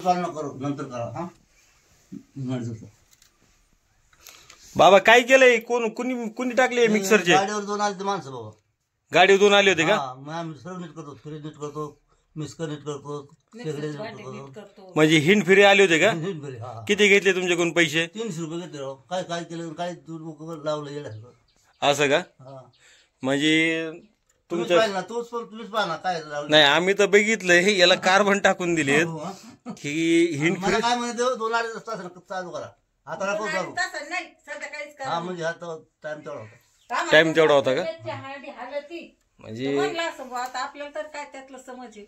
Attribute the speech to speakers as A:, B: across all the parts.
A: चालू नका करू, नंतर करा. हा
B: बाबा काय केलंय? कुणी टाकले मिक्सरचे?
A: गाडीवर 2 आले ते माणसं बाबा.
B: गाडीवर 2 आले होते का?
A: आम्ही सर्व नीट करतो, फ्रीज नीट करतो, मिक्सर नीट करतो, शेगडी नीट करतो.
B: म्हणजे हिंड फिरे आले होते का?
A: हा.
B: किती घेतले तुमच्याकडून पैसे?
A: 300 रुपये घेतले राव. काय केलं, काय दूर लावलं येण्याचं.
B: असं का? म्हणजे तुमच्या
A: तुम्हीच पाहा ना काय लावलं.
B: नाही आम्ही तर बघितलंय, याला कार्बन टाकून दिले की हिंड
A: मला काय म्हणते 2-2.5 तास चालू करा. आता नको चालू. हा म्हणजे आता टाइम तेवढा होता.
B: टाइम तेवढा होता का? म्हणजे
C: आपल्याला तर काय त्यातलं समज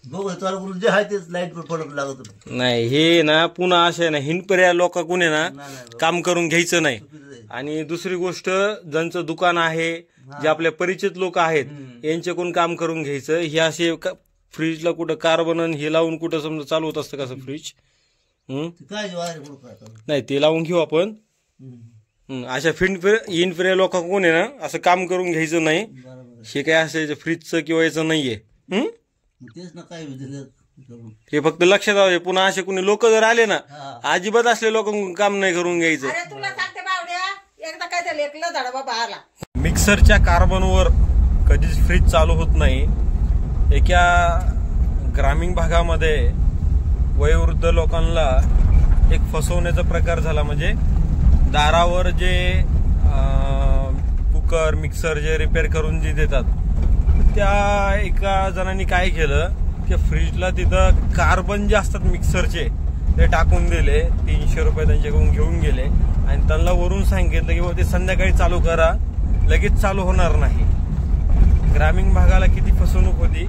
A: बघू चालू करून जे आहे तेच लाईट पडत लागत.
B: नाही हे ना पुन्हा असे ना हिंडपर्या लोकांकडून आहे ना काम करून घ्यायचं नाही. आणि दुसरी गोष्ट ज्यांचं दुकान आहे, जे आपल्या परिचित लोक आहेत, यांच्याकडून काम करून घ्यायचं. हे असे फ्रीजला कुठं कार्बन हे लावून कुठं समजा चालू होत असतं कसं फ्रीज? नाही ते लावून घेऊ आपण. अशा हिंडफिऱ्या लोकांकडून आहे ना असं काम करून घ्यायचं नाही. हे काय असं फ्रीजचं किंवा याचं नाहीये.
A: तेच ना काय
B: हे फक्त लक्षात आलं. पुन्हा असे कोणी लोक जर आले ना, अजिबात असले लोक काम नाही करून घ्यायचं.
C: एकदा काय झालं, एकला झाड बाबा आला.
B: मिक्सरच्या कार्बनवर कधीच फ्रीज चालू होत नाही. एका ग्रामीण भागामध्ये वयोवृद्ध लोकांना एक फसवण्याचा प्रकार झाला. म्हणजे दारावर जे कुकर मिक्सर जे रिपेअर करून जे देतात, त्या एका जणांनी काय केलं की फ्रीजला तिथं कार्बन जे असतात मिक्सरचे ते टाकून दिले. 300 रुपये त्यांच्याकडून घेऊन गेले आणि त्यांना वरून सांगितलं की ते संध्याकाळी चालू करा, लगेच चालू होणार नाही. ग्रामीण भागाला किती फसवणूक होती